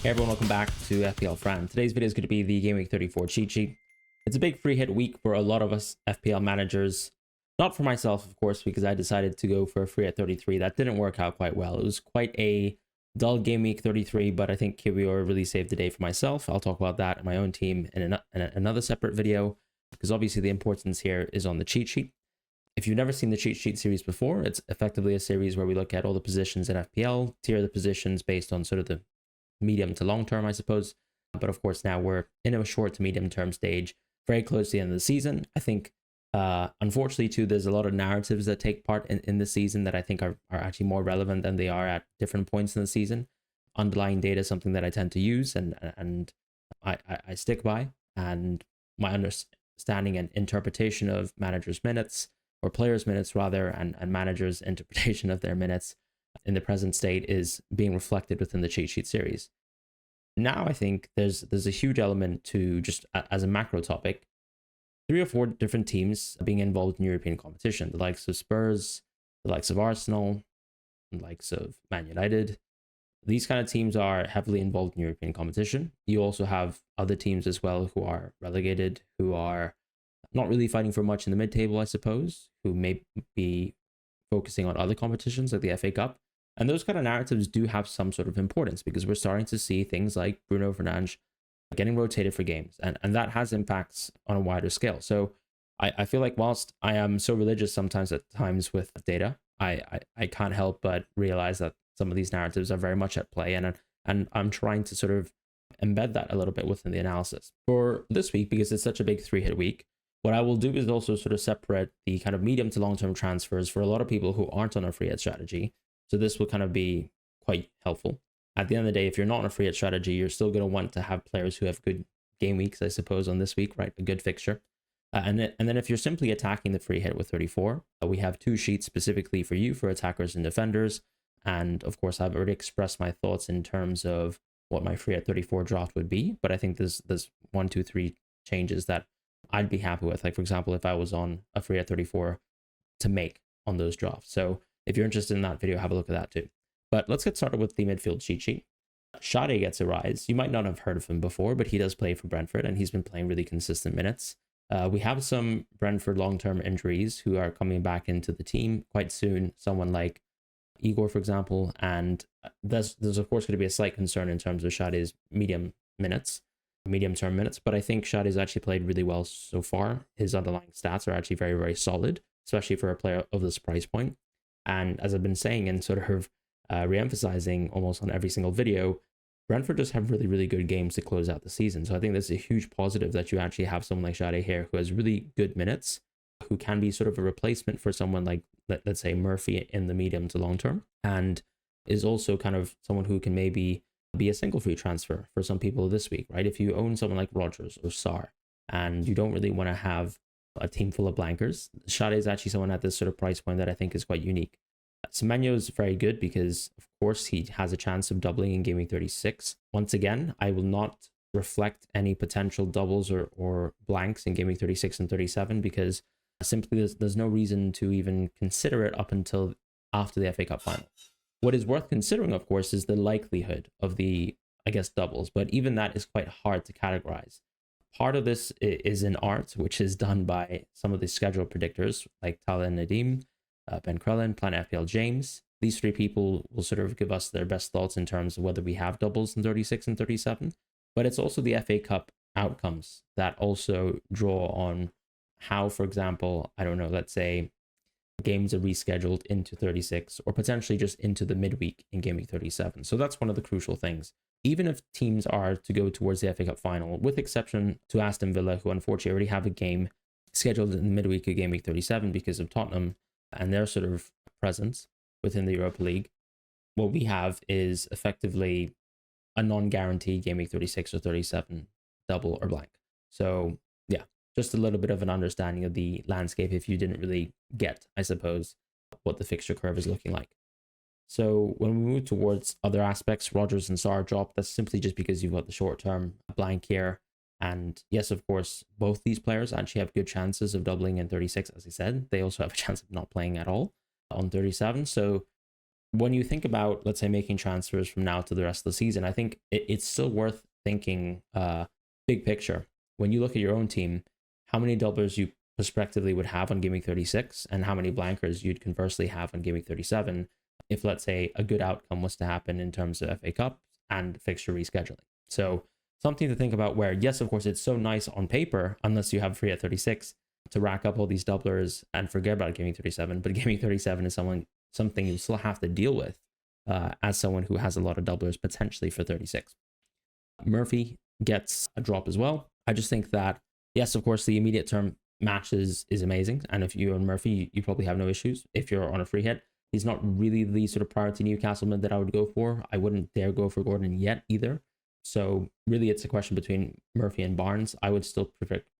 Hey everyone, welcome back to FPL Fran. Today's video is going to be the Game Week 34 cheat sheet. It's a big free hit week for a lot of us FPL managers. Not for myself, of course, because I decided to go for a free at 33. That didn't work out quite well. It was quite a dull Game Week 33, but I think KBO really saved the day for myself. I'll talk about that in my own team in another separate video, because obviously the importance here is on the cheat sheet. If you've never seen the cheat sheet series before, it's effectively a series where we look at all the positions in FPL, tier the positions based on sort of the medium to long term, I suppose. But of course, now we're in a short to medium term stage, very close to the end of the season. I think, unfortunately, too, there's a lot of narratives that take part in the season that I think are actually more relevant than they are at different points in the season. Underlying data is something that I tend to use and I stick by. And my understanding and interpretation of managers' minutes, or players' minutes rather, and managers' interpretation of their minutes in the present state is being reflected within the cheat sheet series. Now I think there's a huge element to, just as a macro topic, 3 or 4 different teams being involved in European competition. The likes of Spurs, the likes of Arsenal, the likes of Man United. These kind of teams are heavily involved in European competition. You also have other teams as well who are relegated, who are not really fighting for much in the mid-table, I suppose, who may be focusing on other competitions like the FA Cup. And those kind of narratives do have some sort of importance because we're starting to see things like Bruno Fernandes getting rotated for games. And that has impacts on a wider scale. So I feel like whilst I am so religious sometimes at times with data, I can't help but realize that some of these narratives are very much at play. And I'm trying to sort of embed that a little bit within the analysis. For this week, because it's such a big 3-hit week, what I will do is also sort of separate the kind of medium to long-term transfers for a lot of people who aren't on a free hit strategy. So this will kind of be quite helpful. At the end of the day, if you're not on a free hit strategy, you're still going to want to have players who have good game weeks, I suppose, on this week, right? A good fixture. And then if you're simply attacking the free hit with 34, we have 2 sheets specifically for you for attackers and defenders. And of course, I've already expressed my thoughts in terms of what my free hit 34 draft would be. But I think there's 1, 2, 3 changes that I'd be happy with. Like, for example, if I was on a free hit 34 to make on those drafts. So if you're interested in that video, have a look at that too. But let's get started with the midfield cheat sheet. Sade gets a rise. You might not have heard of him before, but he does play for Brentford and he's been playing really consistent minutes. We have some Brentford long-term injuries who are coming back into the team quite soon. Someone like Igor, for example, and there's of course going to be a slight concern in terms of Sade's medium-term minutes, but I think Sade's actually played really well so far. His underlying stats are actually very, very solid, especially for a player of this price point. And as I've been saying and sort of re-emphasizing almost on every single video, Brentford just have really, really good games to close out the season. So I think that's a huge positive that you actually have someone like Sade here who has really good minutes, who can be sort of a replacement for someone like, let's say, Murphy in the medium to long term, and is also kind of someone who can maybe be a single free transfer for some people this week, right? If you own someone like Rodgers or Sarr and you don't really want to have a team full of blankers, Sade is actually someone at this sort of price point that I think is quite unique. Semenyo is very good because, of course, he has a chance of doubling in Game Week 36. Once again, I will not reflect any potential doubles or blanks in Game Week 36 and 37 because simply there's no reason to even consider it up until after the FA Cup final. What is worth considering, of course, is the likelihood of the, I guess, doubles, but even that is quite hard to categorize. Part of this is an art, which is done by some of the schedule predictors like Tala Nadim, Ben Crellin, Planet FPL James. These 3 people will sort of give us their best thoughts in terms of whether we have doubles in 36 and 37. But it's also the FA Cup outcomes that also draw on how, for example, I don't know, let's say games are rescheduled into 36 or potentially just into the midweek in Game Week 37. So that's one of the crucial things. Even if teams are to go towards the FA Cup final, with exception to Aston Villa, who unfortunately already have a game scheduled in the midweek of Game Week 37 because of Tottenham and their sort of presence within the Europa League, what we have is effectively a non-guaranteed Game Week 36 or 37 double or blank. So yeah, just a little bit of an understanding of the landscape if you didn't really get, I suppose, what the fixture curve is looking like. So when we move towards other aspects, Rodgers and Sarr drop. That's simply just because you've got the short-term blank here. And yes, of course, both these players actually have good chances of doubling in 36, as I said. They also have a chance of not playing at all on 37. So when you think about, let's say, making transfers from now to the rest of the season, I think it's still worth thinking big picture. When you look at your own team, how many doublers you prospectively would have on Game Week 36 and how many blankers you'd conversely have on Game Week 37 if, let's say, a good outcome was to happen in terms of FA Cup and fixture rescheduling. So something to think about where, yes, of course, it's so nice on paper, unless you have free at 36, to rack up all these doublers and forget about Game Week 37. But Game Week 37 is something you still have to deal with as someone who has a lot of doublers potentially for 36. Murphy gets a drop as well. I just think that, yes, of course, the immediate term match is amazing. And if you own Murphy, you probably have no issues. If you're on a free hit, he's not really the sort of priority Newcastleman that I would go for. I wouldn't dare go for Gordon yet either. So really, it's a question between Murphy and Barnes. I would still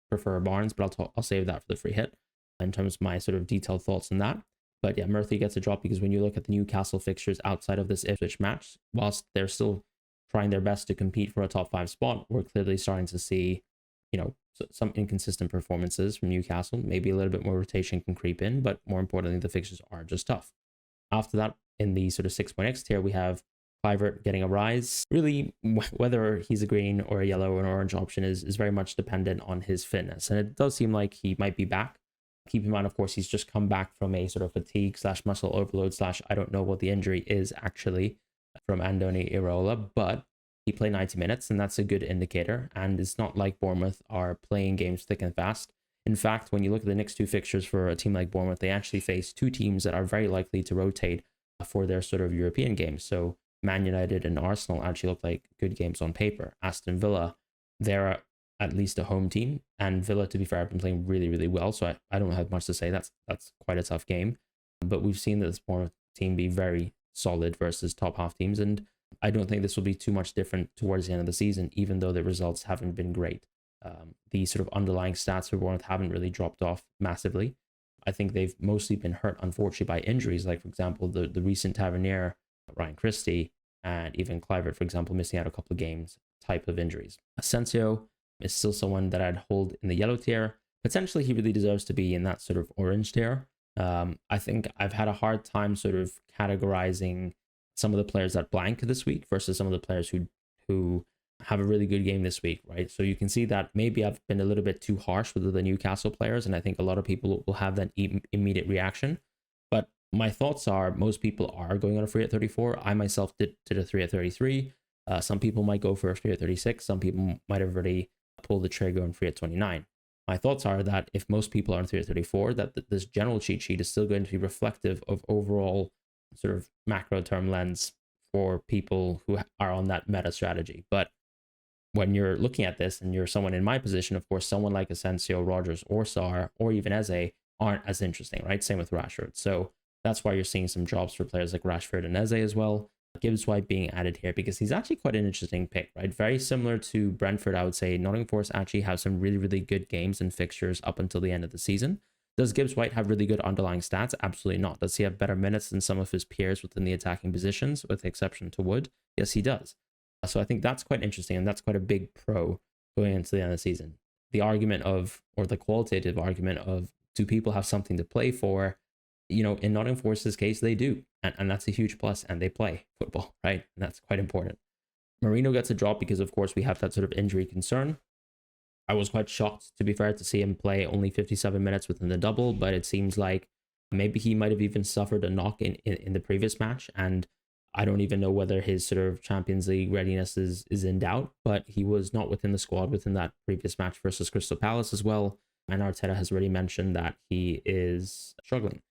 prefer Barnes, but I'll save that for the free hit in terms of my sort of detailed thoughts on that. But yeah, Murphy gets a drop because when you look at the Newcastle fixtures outside of this Ipswich match, whilst they're still trying their best to compete for a top 5 spot, we're clearly starting to see, some inconsistent performances from Newcastle. Maybe a little bit more rotation can creep in, but more importantly, the fixtures are just tough. After that, in the sort of 6.x tier, we have Kluivert getting a rise. Really, whether he's a green or a yellow or an orange option is very much dependent on his fitness. And it does seem like he might be back. Keep in mind, of course, he's just come back from a sort of fatigue / muscle overload / I don't know what the injury is actually from Andoni Iraola, but he played 90 minutes and that's a good indicator. And it's not like Bournemouth are playing games thick and fast. In fact, when you look at the next 2 fixtures for a team like Bournemouth, they actually face 2 teams that are very likely to rotate for their sort of European games. So Man United and Arsenal actually look like good games on paper. Aston Villa, they're at least a home team, and Villa, to be fair, have been playing really, really well. So I don't have much to say. That's quite a tough game. But we've seen this Bournemouth team be very solid versus top half teams, and I don't think this will be too much different towards the end of the season, even though the results haven't been great. The sort of underlying stats for Bournemouth haven't really dropped off massively. I think they've mostly been hurt, unfortunately, by injuries, like, for example, the recent Tavernier, Ryan Christie, and even Kluivert, for example, missing out a couple of games type of injuries. Asensio is still someone that I'd hold in the yellow tier. Potentially, he really deserves to be in that sort of orange tier. I think I've had a hard time sort of categorizing some of the players that blank this week versus some of the players who have a really good game this week, right? So you can see that maybe I've been a little bit too harsh with the Newcastle players, and I think a lot of people will have that immediate reaction. But my thoughts are most people are going on a free at 34. I myself did a 3 at 33. Some people might go for a free at 36. Some people might have already pulled the trigger on free at 29. My thoughts are that if most people are on 3 at 34, that this general cheat sheet is still going to be reflective of overall sort of macro term lens for people who are on that meta strategy. But when you're looking at this and you're someone in my position, of course, someone like Asensio, Rodgers, or Sarr, or even Eze aren't as interesting, right? Same with Rashford. So that's why you're seeing some drops for players like Rashford and Eze as well. Gibbs White being added here because he's actually quite an interesting pick, right? Very similar to Brentford, I would say. Nottingham Forest actually have some really, really good games and fixtures up until the end of the season. Does Gibbs White have really good underlying stats? Absolutely not. Does he have better minutes than some of his peers within the attacking positions, with the exception to Wood? Yes, he does. So I think that's quite interesting, and that's quite a big pro going into the end of the season. The argument of, or the qualitative argument of, do people have something to play for? In Nottingham Forest's case, they do. And that's a huge plus, and they play football, right? And that's quite important. Marino gets a drop because, of course, we have that sort of injury concern. I was quite shocked, to be fair, to see him play only 57 minutes within the double, but it seems like maybe he might have even suffered a knock in the previous match, and I don't even know whether his sort of Champions League readiness is in doubt, but he was not within the squad within that previous match versus Crystal Palace as well, and Arteta has already mentioned that he is struggling.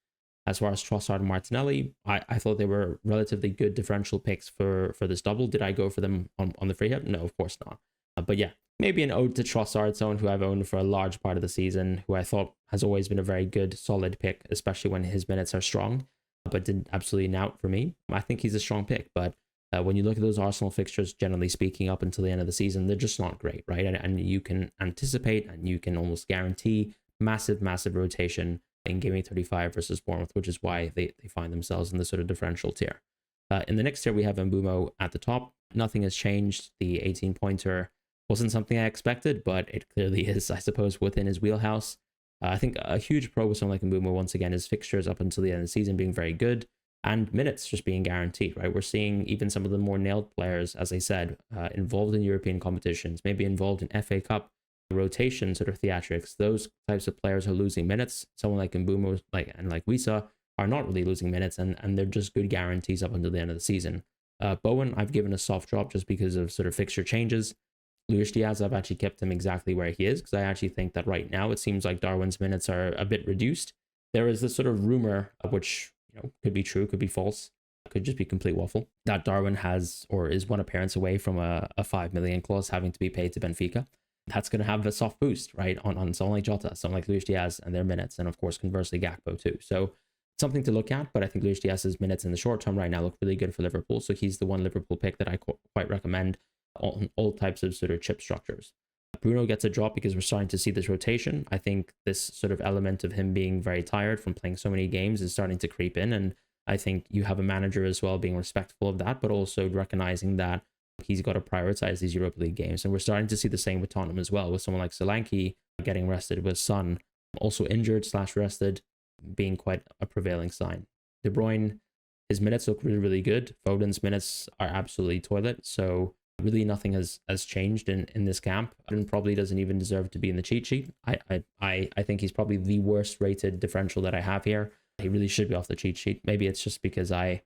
As far as Trossard and Martinelli, I thought they were relatively good differential picks for this double. Did I go for them on the free hit? No, of course not. But yeah, maybe an ode to Trossard, someone who I've owned for a large part of the season, who I thought has always been a very good, solid pick, especially when his minutes are strong, but didn't absolutely out for me. I think he's a strong pick, but when you look at those Arsenal fixtures, generally speaking, up until the end of the season, they're just not great, right? And you can anticipate and you can almost guarantee massive, massive rotation in Game Week 35 versus Bournemouth, which is why they find themselves in the sort of differential tier. In the next tier, we have Mbumo at the top. Nothing has changed. The 18-pointer wasn't something I expected, but it clearly is, I suppose, within his wheelhouse. I think a huge pro with someone like Mbumo, once again, is fixtures up until the end of the season being very good. and minutes just being guaranteed, right? We're seeing even some of the more nailed players, as I said, involved in European competitions, maybe involved in FA Cup rotation sort of theatrics. Those types of players are losing minutes. Someone like Mbumo, like Wisa, are not really losing minutes, and they're just good guarantees up until the end of the season. Bowen, I've given a soft drop just because of sort of fixture changes. Luis Diaz, I've actually kept him exactly where he is, because I actually think that right now it seems like Darwin's minutes are a bit reduced. There is this sort of rumor, which could be true, could be false, could just be complete waffle, that Darwin has or is one appearance away from a 5 million clause having to be paid to Benfica. That's going to have a soft boost, right, on someone like Jota, someone like Luis Diaz and their minutes, and of course, conversely, Gakpo too. So something to look at, but I think Luis Diaz's minutes in the short term right now look really good for Liverpool. So he's the one Liverpool pick that I quite recommend on all types of sort of chip structures. Bruno gets a drop because we're starting to see this rotation. I think this sort of element of him being very tired from playing so many games is starting to creep in. And I think you have a manager as well being respectful of that, but also recognizing that he's got to prioritize these Europa League games. And we're starting to see the same with Tottenham as well, with someone like Solanke getting rested, with Son also injured / rested, being quite a prevailing sign. De Bruyne, his minutes look really, really good. Foden's minutes are absolutely toilet. So really nothing has changed in this camp. And probably doesn't even deserve to be in the cheat sheet. I think he's probably the worst rated differential that I have here. He really should be off the cheat sheet. Maybe it's just because I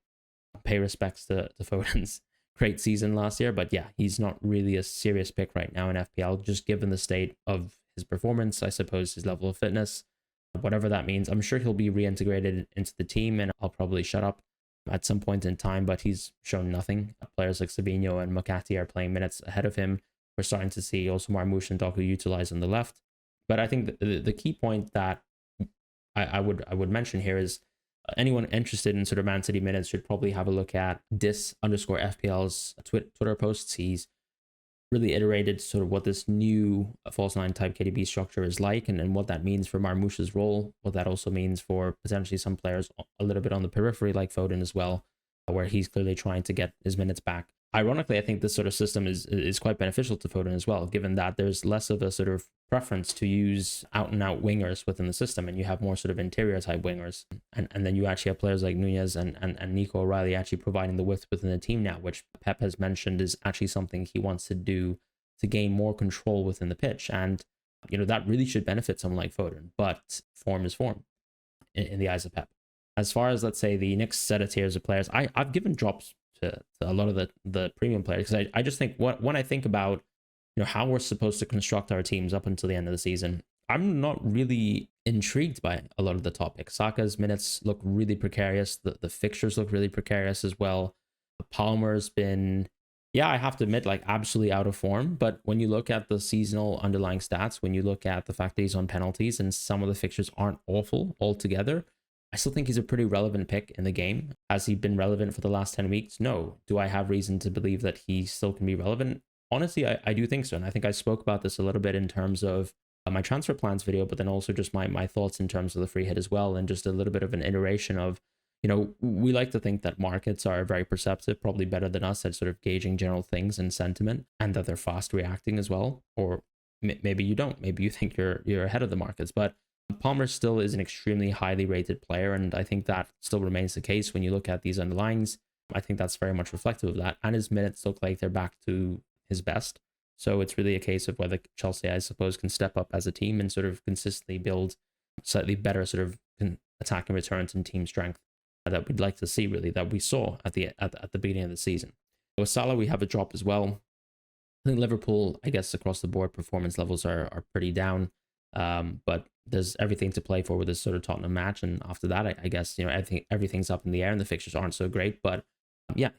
pay respects to Foden's great season last year. But yeah, he's not really a serious pick right now in FPL, just given the state of his performance, I suppose, his level of fitness, whatever that means. I'm sure he'll be reintegrated into the team, and I'll probably shut up at some point in time, but he's shown nothing. Players like Sabinho and Makati are playing minutes ahead of him. We're starting to see also Marmoush and Doku utilized on the left. But I think the key point that I would mention here is anyone interested in sort of Man City minutes should probably have a look at dis_FPL's Twitter posts. He's really iterated sort of what this new false nine type KDB structure is like, and what that means for Marmoush's role, what that also means for potentially some players a little bit on the periphery like Foden as well, where he's clearly trying to get his minutes back. Ironically, I think this sort of system is quite beneficial to Foden as well, given that there's less of a sort of preference to use out-and-out wingers within the system, and you have more sort of interior type wingers. And then you actually have players like Nunez and Nico O'Reilly actually providing the width within the team now, which Pep has mentioned is actually something he wants to do to gain more control within the pitch. And, that really should benefit someone like Foden, but form is form in the eyes of Pep. As far as, let's say, the next set of tiers of players, I've given drops to a lot of the premium players, because I just think when I think about how we're supposed to construct our teams up until the end of the season, I'm not really intrigued by a lot of the topics. Saka's minutes look really precarious. The fixtures look really precarious as well. Palmer's been, I have to admit, like, absolutely out of form. But when you look at the seasonal underlying stats, when you look at the fact that he's on penalties and some of the fixtures aren't awful altogether, I still think he's a pretty relevant pick in the game. Has he been relevant for the last 10 weeks? No. Do I have reason to believe that he still can be relevant? Honestly, I do think so. And I think I spoke about this a little bit in terms of my transfer plans video, but then also just my thoughts in terms of the free hit as well. And just a little bit of an iteration of, we like to think that markets are very perceptive, probably better than us at sort of gauging general things and sentiment, and that they're fast reacting as well. Or maybe you don't. Maybe you think you're ahead of the markets. But Palmer still is an extremely highly rated player, and I think that still remains the case when you look at these underlyings. I think that's very much reflective of that, and his minutes look like they're back to his best. So it's really a case of whether Chelsea, I suppose, can step up as a team and sort of consistently build slightly better sort of attacking returns and team strength that we'd like to see, really, that we saw at the beginning of the season. With Salah, we have a drop as well. I think Liverpool, I guess, across the board performance levels are pretty down. But there's everything to play for with this sort of Tottenham match, and after that, I guess everything's up in the air and the fixtures aren't so great. But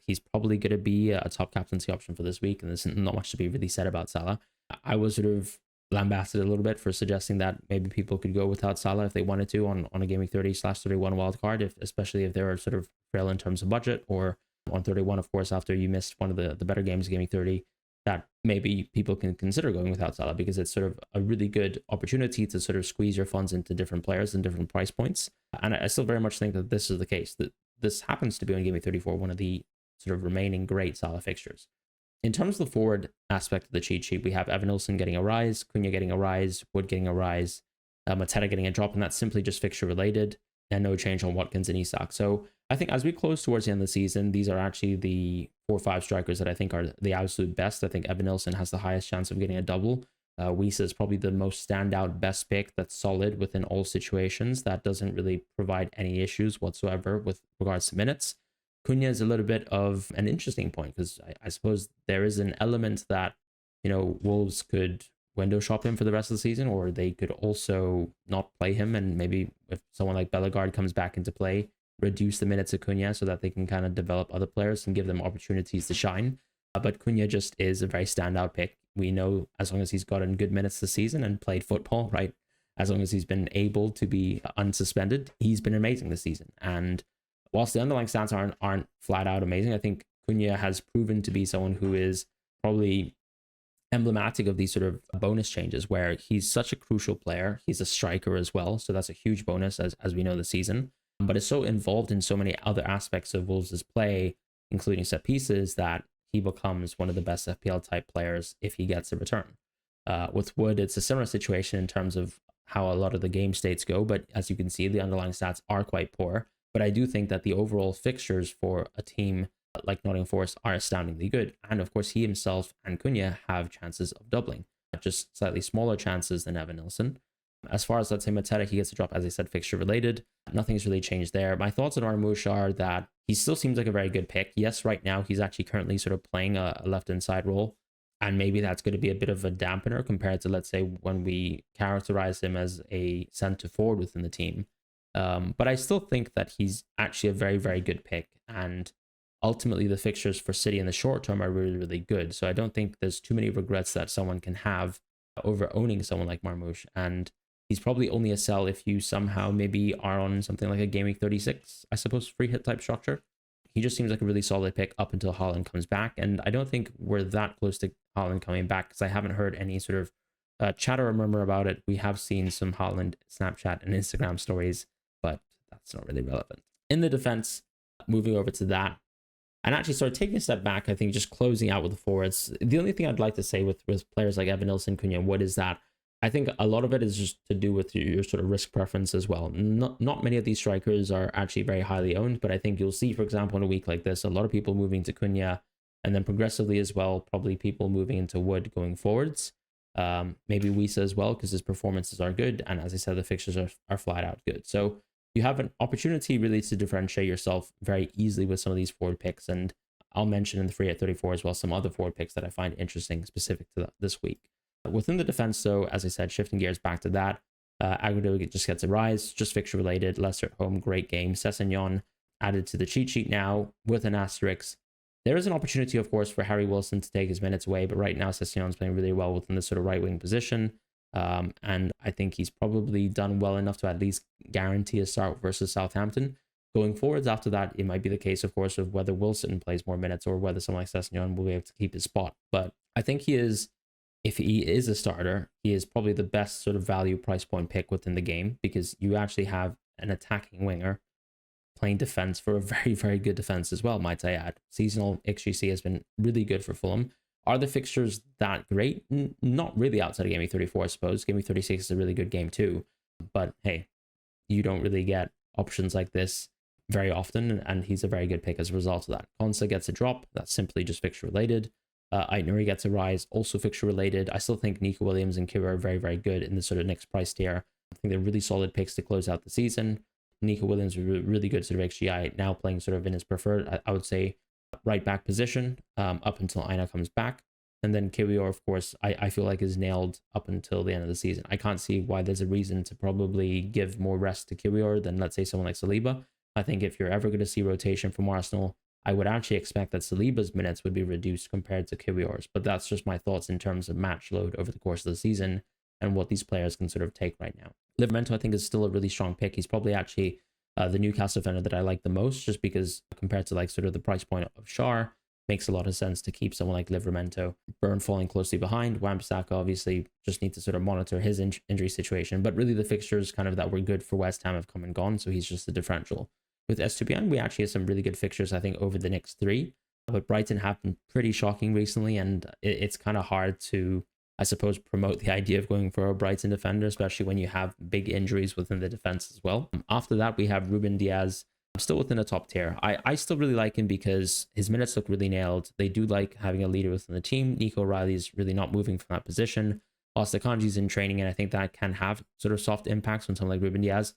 he's probably going to be a top captaincy option for this week, and there's not much to be really said about Salah. I was sort of lambasted a little bit for suggesting that maybe people could go without Salah if they wanted to on a Gaming 30/31 wildcard, especially if they were sort of frail in terms of budget, or on 31, of course, after you missed one of the better games of Gaming 30. That maybe people can consider going without Salah, because it's sort of a really good opportunity to sort of squeeze your funds into different players and different price points. And I still very much think that this is the case, that this happens to be on Gaming 34, one of the sort of remaining great Salah fixtures. In terms of the forward aspect of the cheat sheet, we have Evan Nilsson getting a rise, Cunha getting a rise, Wood getting a rise, Mateta getting a drop, and that's simply just fixture related. and no change on Watkins and Isak. So I think as we close towards the end of the season, these are actually the 4 or 5 strikers that I think are the absolute best. I think Evan Nilsson has the highest chance of getting a double. Wisa is probably the most standout best pick that's solid within all situations. That doesn't really provide any issues whatsoever with regards to minutes. Cunha is a little bit of an interesting point because I suppose there is an element that, you know, Wolves could window shop him for the rest of the season, or they could also not play him, and maybe if someone like Bellegarde comes back into play, reduce the minutes of Cunha so that they can kind of develop other players and give them opportunities to shine. But Cunha just is a very standout pick. We know as long as he's gotten good minutes this season and played football, right? As long as he's been able to be unsuspended, he's been amazing this season. And whilst the underlying stats aren't flat out amazing, I think Cunha has proven to be someone who is probably emblematic of these sort of bonus changes where he's such a crucial player. He's a striker as well, so that's a huge bonus as we know this season. But is so involved in so many other aspects of Wolves' play, including set pieces, that he becomes one of the best FPL type players if he gets a return. With Wood, it's a similar situation in terms of how a lot of the game states go, but as you can see, the underlying stats are quite poor. But I do think that the overall fixtures for a team like Nottingham Forest are astoundingly good. And of course, he himself and Cunha have chances of doubling, just slightly smaller chances than Evan Nilsson. As far as, let's say, Mateta, he gets a drop, as I said, fixture related. Nothing's really changed there. My thoughts on Marmoush are that he still seems like a very good pick. Yes, right now, he's actually currently sort of playing a left inside role. And maybe that's going to be a bit of a dampener compared to, let's say, when we characterize him as a centre forward within the team. But I still think that he's actually a very, very good pick. And ultimately, the fixtures for City in the short term are really, really good. So I don't think there's too many regrets that someone can have over owning someone like Marmoush. And he's probably only a sell if you somehow maybe are on something like a Game Week 36, I suppose, free hit type structure. He just seems like a really solid pick up until Haaland comes back. And I don't think we're that close to Haaland coming back because I haven't heard any sort of chatter or murmur about it. We have seen some Haaland Snapchat and Instagram stories, but that's not really relevant. In the defense, moving over to that, and actually sort of taking a step back, I think just closing out with the forwards, the only thing I'd like to say with players like Evan Nilsson, Cunha, Wood is that I think a lot of it is just to do with your sort of risk preference as well. Not many of these strikers are actually very highly owned, but I think you'll see, for example, in a week like this, a lot of people moving to Cunha, and then progressively as well, probably people moving into Wood going forwards. Maybe Wisa as well, because his performances are good, and as I said, the fixtures are flat out good. So you have an opportunity really to differentiate yourself very easily with some of these forward picks, and I'll mention in the free at 34 as well some other forward picks that I find interesting specific to this week. Within the defense, so as I said, shifting gears back to that, Aguero just gets a rise, just fixture related. Leicester at home, great game. Sessegnon added to the cheat sheet now with an asterisk. There is an opportunity, of course, for Harry Wilson to take his minutes away, but right now Sessegnon's playing really well within this sort of right wing position. And I think he's probably done well enough to at least guarantee a start versus Southampton. Going forwards after that, it might be the case, of course, of whether Wilson plays more minutes or whether someone like Sessegnon will be able to keep his spot. But I think he is, if he is a starter, he is probably the best sort of value price point pick within the game, because you actually have an attacking winger playing defense for a very, very good defense as well, might I add. Seasonal XGC has been really good for Fulham. Are the fixtures that great? Not really outside of Game Week 34, I suppose. Game Week 36 is a really good game too. But hey, you don't really get options like this very often, and he's a very good pick as a result of that. Konsa gets a drop. That's simply just fixture related. Aitnuri gets a rise, also fixture related. I still think Nico Williams and Kira are very, very good in the sort of next price tier. I think they're really solid picks to close out the season. Nico Williams is really good sort of XGI, now playing sort of in his preferred, I would say, right back position up until Aina comes back. And then Kiwior, of course, I feel like is nailed up until the end of the season. I can't see why there's a reason to probably give more rest to Kiwior than, let's say, someone like Saliba. I think if you're ever going to see rotation from Arsenal, I would actually expect that Saliba's minutes would be reduced compared to Kiwior's. But that's just my thoughts in terms of match load over the course of the season and what these players can sort of take right now. Livramento, I think, is still a really strong pick. He's probably actually the Newcastle defender that I like the most, just because compared to like sort of the price point of Schär, makes a lot of sense to keep someone like Livramento. Burn falling closely behind. Wan-Bissaka obviously just need to sort of monitor his injury situation, but really the fixtures kind of that were good for West Ham have come and gone, so he's just a differential. With Estupiñán, we actually have some really good fixtures, I think, over the next 3. But Brighton have been pretty shocking recently, and it's kind of hard to I suppose, promote the idea of going for a Brighton defender, especially when you have big injuries within the defense as well. After that, we have Ruben Diaz, still within the top tier. I still really like him because his minutes look really nailed. They do like having a leader within the team. Nico Riley is really not moving from that position. Whilst Akanji's in training, and I think that can have sort of soft impacts on someone like Ruben Diaz.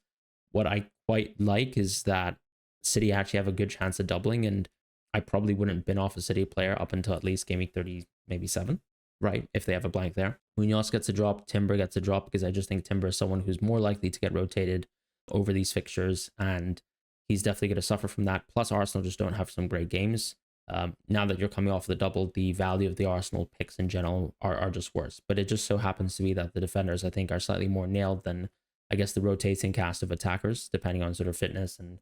What I quite like is that City actually have a good chance of doubling, and I probably wouldn't bin off a City player up until at least game week 30, maybe 7, right? If they have a blank there. Munoz gets a drop, Timber gets a drop, because I just think Timber is someone who's more likely to get rotated over these fixtures, and he's definitely going to suffer from that. Plus, Arsenal just don't have some great games. Now that you're coming off the double, the value of the Arsenal picks in general are just worse. But it just so happens to be that the defenders, I think, are slightly more nailed than, I guess, the rotating cast of attackers, depending on sort of fitness. And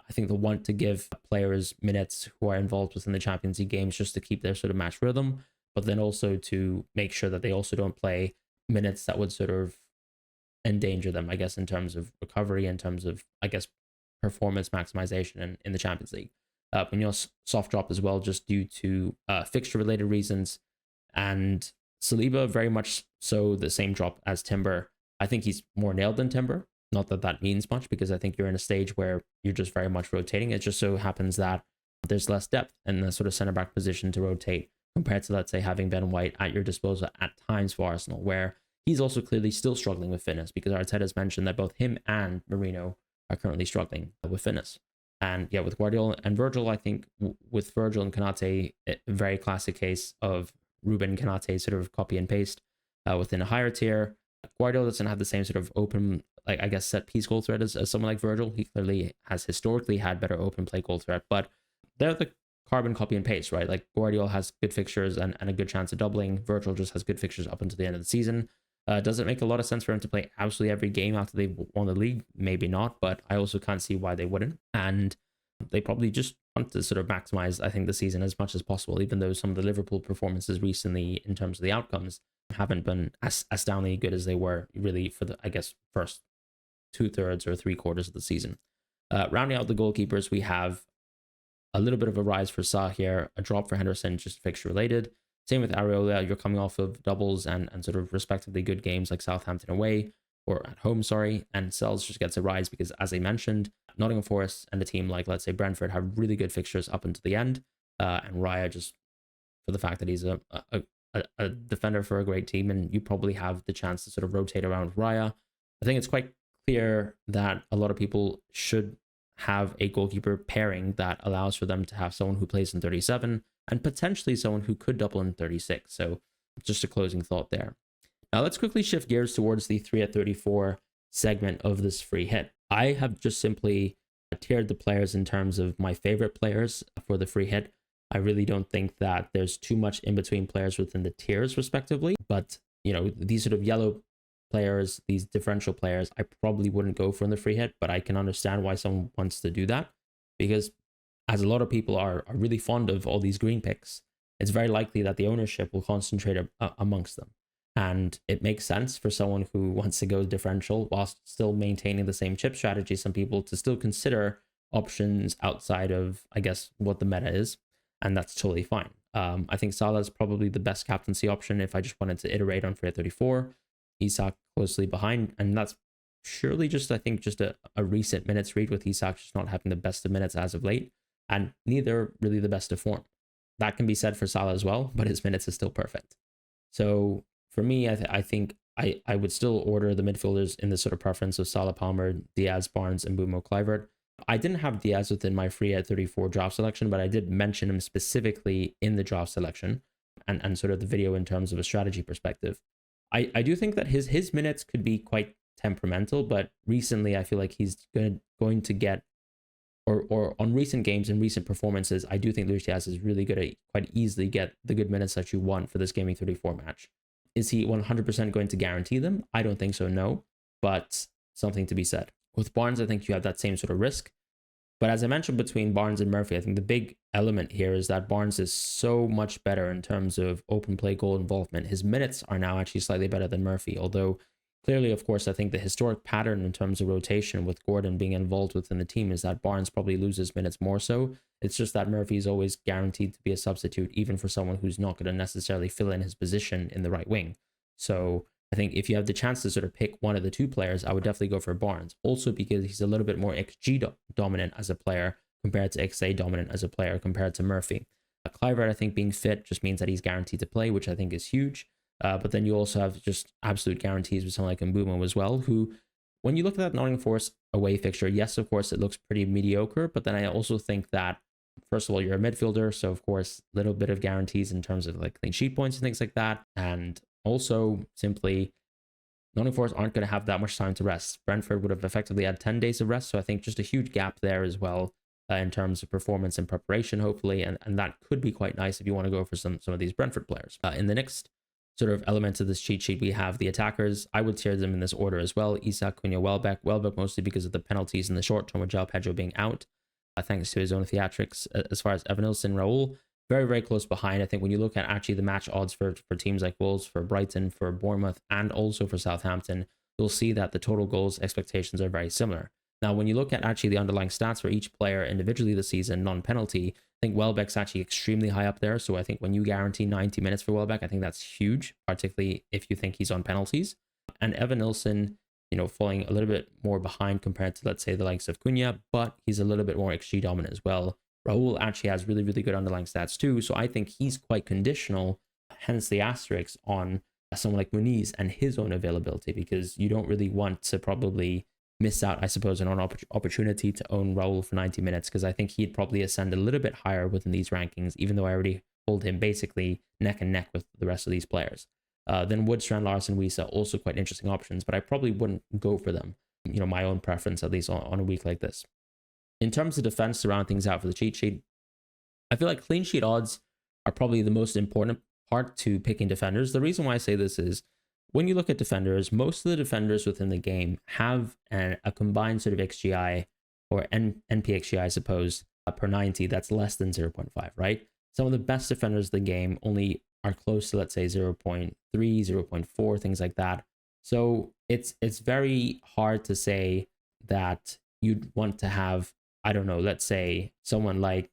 I think they'll want to give players minutes who are involved within the Champions League games just to keep their sort of match rhythm, but then also to make sure that they also don't play minutes that would sort of endanger them, I guess, in terms of recovery, in terms of, I guess, performance maximization in the Champions League. Munoz soft drop as well, just due to fixture related reasons. And Saliba, very much so the same drop as Timber. I think he's more nailed than Timber. Not that that means much, because I think you're in a stage where you're just very much rotating. It just so happens that there's less depth in the sort of center back position to rotate compared to, let's say, having Ben White at your disposal at times for Arsenal, where he's also clearly still struggling with fitness, because Arteta's mentioned that both him and Marino are currently struggling with fitness. And yeah, with Guardiola and Virgil, I think with Virgil and Konate, a very classic case of Ruben Konate sort of copy and paste within a higher tier. Guardiola doesn't have the same sort of open, like, I guess, set piece goal threat as someone like Virgil. He clearly has historically had better open play goal threat, but they're the carbon copy and paste, right? Like, Guardiola has good fixtures and a good chance of doubling. Virgil just has good fixtures up until the end of the season. Does it make a lot of sense for him to play absolutely every game after they've won the league? Maybe not, but I also can't see why they wouldn't. And they probably just want to sort of maximize, I think, the season as much as possible, even though some of the Liverpool performances recently in terms of the outcomes haven't been as astoundingly good as they were really for the, I guess, first 2/3 or 3/4 of the season. Rounding out the goalkeepers, we have a little bit of a rise for Sa here, a drop for Henderson, just fixture related. Same with Areola. You're coming off of doubles and sort of respectively good games like Southampton away, or at home, sorry. And Sells just gets a rise because, as I mentioned, Nottingham Forest and a team like, let's say, Brentford have really good fixtures up until the end. And Raya, just for the fact that he's a defender for a great team, and you probably have the chance to sort of rotate around Raya. I think it's quite clear that a lot of people should have a goalkeeper pairing that allows for them to have someone who plays in 37 and potentially someone who could double in 36. So just a closing thought there. Now let's quickly shift gears towards the 3 at 34 segment of this free hit. I have just simply tiered the players in terms of my favorite players for the free hit. I really don't think that there's too much in between players within the tiers respectively, but you know, these sort of yellow players, these differential players, I probably wouldn't go for in the free hit, but I can understand why someone wants to do that, because as a lot of people are really fond of all these green picks, it's very likely that the ownership will concentrate amongst them. And it makes sense for someone who wants to go differential whilst still maintaining the same chip strategy, some people to still consider options outside of, I guess, what the meta is. And that's totally fine. I think Salah is probably the best captaincy option if I just wanted to iterate on 3 at 34. Isak closely behind, and that's surely just, I think, just a recent minutes read, with Isak just not having the best of minutes as of late, and neither really the best of form. That can be said for Salah as well, but his minutes is still perfect. So for me, I think I would still order the midfielders in this sort of preference of Salah, Palmer, Diaz, Barnes, and Mbeumo, Kluivert. I didn't have Diaz within my free at 34 draft selection, but I did mention him specifically in the draft selection and sort of the video in terms of a strategy perspective. I do think that his minutes could be quite temperamental, but recently I feel like he's going to get, or on recent games and recent performances, I do think Luis Diaz is really good at quite easily get the good minutes that you want for this Gaming 34 match. Is he 100% going to guarantee them? I don't think so, no, but something to be said. With Barnes, I think you have that same sort of risk. But as I mentioned, between Barnes and Murphy, I think the big element here is that Barnes is so much better in terms of open play goal involvement. His minutes are now actually slightly better than Murphy, although clearly, of course, I think the historic pattern in terms of rotation with Gordon being involved within the team is that Barnes probably loses minutes more so. It's just that Murphy is always guaranteed to be a substitute, even for someone who's not going to necessarily fill in his position in the right wing. So I think if you have the chance to sort of pick one of the two players, I would definitely go for Barnes. Also because he's a little bit more XG dominant as a player compared to XA dominant as a player compared to Murphy. Kluivert, I think being fit just means that he's guaranteed to play, which I think is huge. But then you also have just absolute guarantees with someone like Mbeumo as well, who, when you look at that Nottingham Forest away fixture, yes, of course, it looks pretty mediocre. But then I also think that, first of all, you're a midfielder. So, of course, a little bit of guarantees in terms of like clean sheet points and things like that. And also simply, Nottingham Forest aren't going to have that much time to rest. Brentford would have effectively had 10 days of rest. So I think just a huge gap there as well in terms of performance and preparation, hopefully. And that could be quite nice if you want to go for some of these Brentford players. In the next sort of elements of this cheat sheet, we have the attackers. I would tier them in this order as well. Isak, Cunha, Welbeck. Welbeck mostly because of the penalties in the short term with João Pedro being out, thanks to his own theatrics. As far as Evanilson, Raul, very, very close behind. I think when you look at actually the match odds for teams like Wolves, for Brighton, for Bournemouth, and also for Southampton, you'll see that the total goals expectations are very similar. Now, when you look at actually the underlying stats for each player individually this season, non-penalty, I think Welbeck's actually extremely high up there. So I think when you guarantee 90 minutes for Welbeck, I think that's huge, particularly if you think he's on penalties. And Evanilson, falling a little bit more behind compared to, let's say, the likes of Cunha, but he's a little bit more XG dominant as well. Raul actually has really, really good underlying stats too. So I think he's quite conditional, hence the asterisk on someone like Muniz and his own availability, because you don't really want to probably miss out, I suppose, on an opportunity to own Raul for 90 minutes, because I think he'd probably ascend a little bit higher within these rankings, even though I already hold him basically neck and neck with the rest of these players. Then Wood, Strand, Larson, Wisa, also quite interesting options, but I probably wouldn't go for them. My own preference, at least on a week like this. In terms of defense, to round things out for the cheat sheet, I feel like clean sheet odds are probably the most important part to picking defenders. The reason why I say this is, when you look at defenders, most of the defenders within the game have a combined sort of XGI or NPXGI, I suppose, per 90 that's less than 0.5, right? Some of the best defenders of the game only are close to, let's say, 0.3, 0.4, things like that. So it's very hard to say that you'd want to have, I don't know, let's say someone like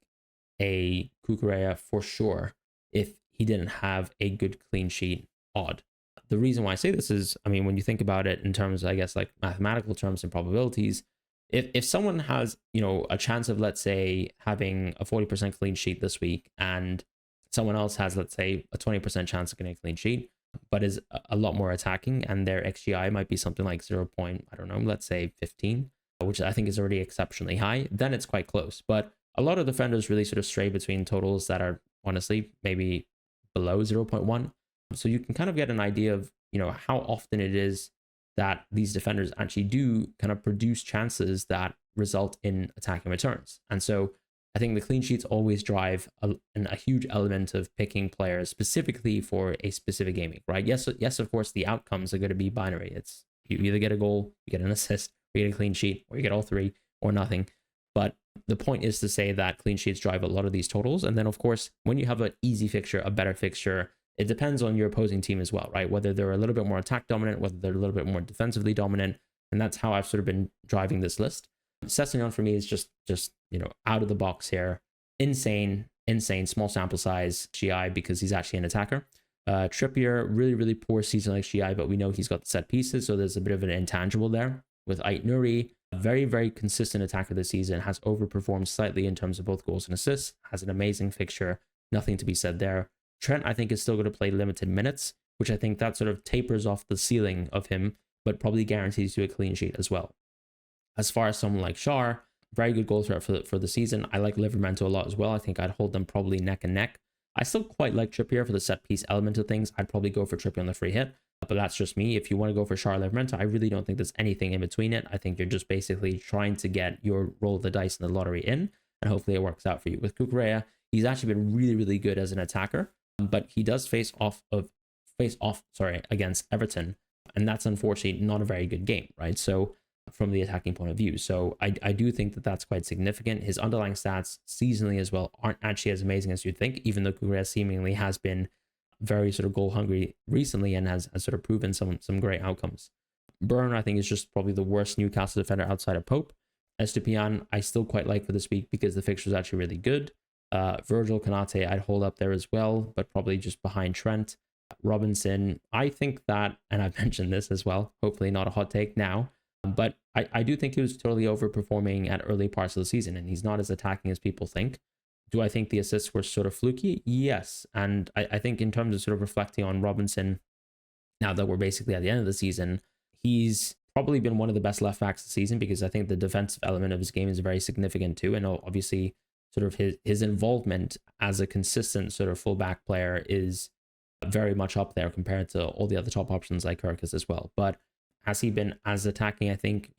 a Cucurella for sure if he didn't have a good clean sheet odd. The reason why I say this is, when you think about it in terms, I guess, like mathematical terms and probabilities, if someone has, a chance of, let's say, having a 40% clean sheet this week, and someone else has, let's say, a 20% chance of getting a clean sheet, but is a lot more attacking, and their XGI might be something like 0. I don't know, let's say 15, which I think is already exceptionally high, then it's quite close. But a lot of defenders really sort of stray between totals that are honestly maybe below 0.1. So you can kind of get an idea of, how often it is that these defenders actually do kind of produce chances that result in attacking returns. And so I think the clean sheets always drive a huge element of picking players specifically for a specific game week, right? Yes, of course, the outcomes are going to be binary. It's you either get a goal, you get an assist, or you get a clean sheet, or you get all three, or nothing. But the point is to say that clean sheets drive a lot of these totals. And then, of course, when you have an easy fixture, a better fixture, it depends on your opposing team as well, right? Whether they're a little bit more attack dominant, whether they're a little bit more defensively dominant. And that's how I've sort of been driving this list. Sessegnon for me is just out of the box here. Insane, small sample size GI because he's actually an attacker. Trippier, really, really poor season like GI, but we know he's got the set pieces, so there's a bit of an intangible there. With Ait Nouri, very, very consistent attacker this season, has overperformed slightly in terms of both goals and assists, has an amazing fixture, nothing to be said there. Trent, I think, is still going to play limited minutes, which I think that sort of tapers off the ceiling of him, but probably guarantees you a clean sheet as well. As far as someone like Schär, very good goal threat for the season. I like Livramento a lot as well. I think I'd hold them probably neck and neck. I still quite like Trippier for the set piece element of things. I'd probably go for Trippier on the free hit, but that's just me. If you want to go for Schär, Livramento, I really don't think there's anything in between it. I think you're just basically trying to get your roll of the dice in the lottery in, and hopefully it works out for you. With Cucurella, he's actually been really, really good as an attacker, but he does face off against Everton, and that's unfortunately not a very good game, right? So from the attacking point of view, so I do think that that's quite significant. His underlying stats seasonally as well aren't actually as amazing as you'd think, even though Cucurella seemingly has been very sort of goal hungry recently and has sort of proven some great outcomes. Burn, I think, is just probably the worst Newcastle defender outside of Pope. Estupiñán, I still quite like for this week because the fixture is actually really good. Virgil, Konate, I'd hold up there as well, but probably just behind Trent. Robinson, I think that, and I've mentioned this as well, hopefully not a hot take now, but I do think he was totally overperforming at early parts of the season, and he's not as attacking as people think. Do I think the assists were sort of fluky? Yes. And I think in terms of sort of reflecting on Robinson, now that we're basically at the end of the season, he's probably been one of the best left backs this season, because I think the defensive element of his game is very significant too. And obviously sort of his involvement as a consistent sort of fullback player is very much up there compared to all the other top options like Kirkus as well. But has he been as attacking? I think,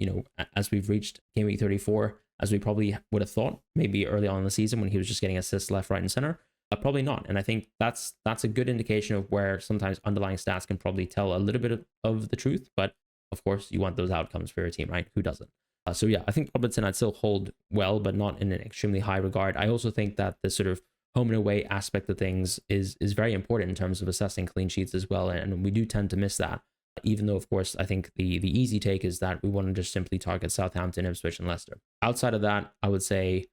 as we've reached game week 34, as we probably would have thought, maybe early on in the season when he was just getting assists left, right, and center? Probably not. And I think that's a good indication of where sometimes underlying stats can probably tell a little bit of the truth. But of course, you want those outcomes for your team, right? Who doesn't? So yeah, I think Robinson I'd still hold well, but not in an extremely high regard. I also think that the sort of home and away aspect of things is very important in terms of assessing clean sheets as well. And we do tend to miss that. Even though, of course, I think the easy take is that we want to just simply target Southampton, Ipswich, and Leicester. Outside of that, I would say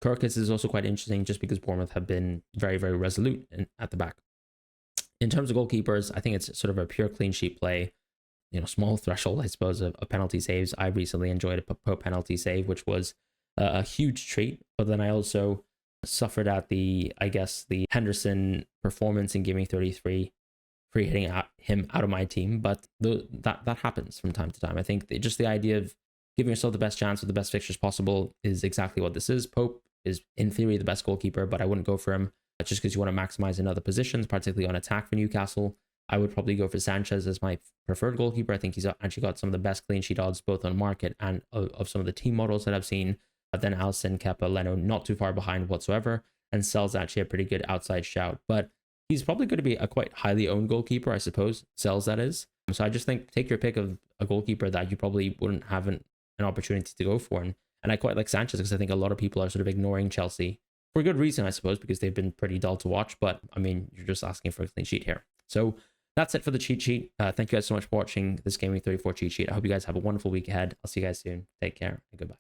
Kirkus is also quite interesting just because Bournemouth have been very, very resolute at the back. In terms of goalkeepers, I think it's sort of a pure clean sheet play. Small threshold, I suppose, of penalty saves. I recently enjoyed a penalty save, which was a huge treat. But then I also suffered at the Henderson performance in Game 33. Free hitting him out of my team, but that happens from time to time. I think just the idea of giving yourself the best chance with the best fixtures possible is exactly what this is. Pope is in theory the best goalkeeper, but I wouldn't go for him just because you want to maximize in other positions, particularly on attack for Newcastle. I would probably go for Sanchez as my preferred goalkeeper. I think he's actually got some of the best clean sheet odds both on market and of some of the team models that I've seen. But then Alisson, Kepa, Leno not too far behind whatsoever, and Sell's actually a pretty good outside shout. But he's probably going to be a quite highly owned goalkeeper, I suppose. Sells, that is. So I just think take your pick of a goalkeeper that you probably wouldn't have an opportunity to go for. And I quite like Sanchez because I think a lot of people are sort of ignoring Chelsea for good reason, I suppose, because they've been pretty dull to watch. But I mean, you're just asking for a clean sheet here. So that's it for the cheat sheet. Thank you guys so much for watching this Game Week 34 cheat sheet. I hope you guys have a wonderful week ahead. I'll see you guys soon. Take care and goodbye.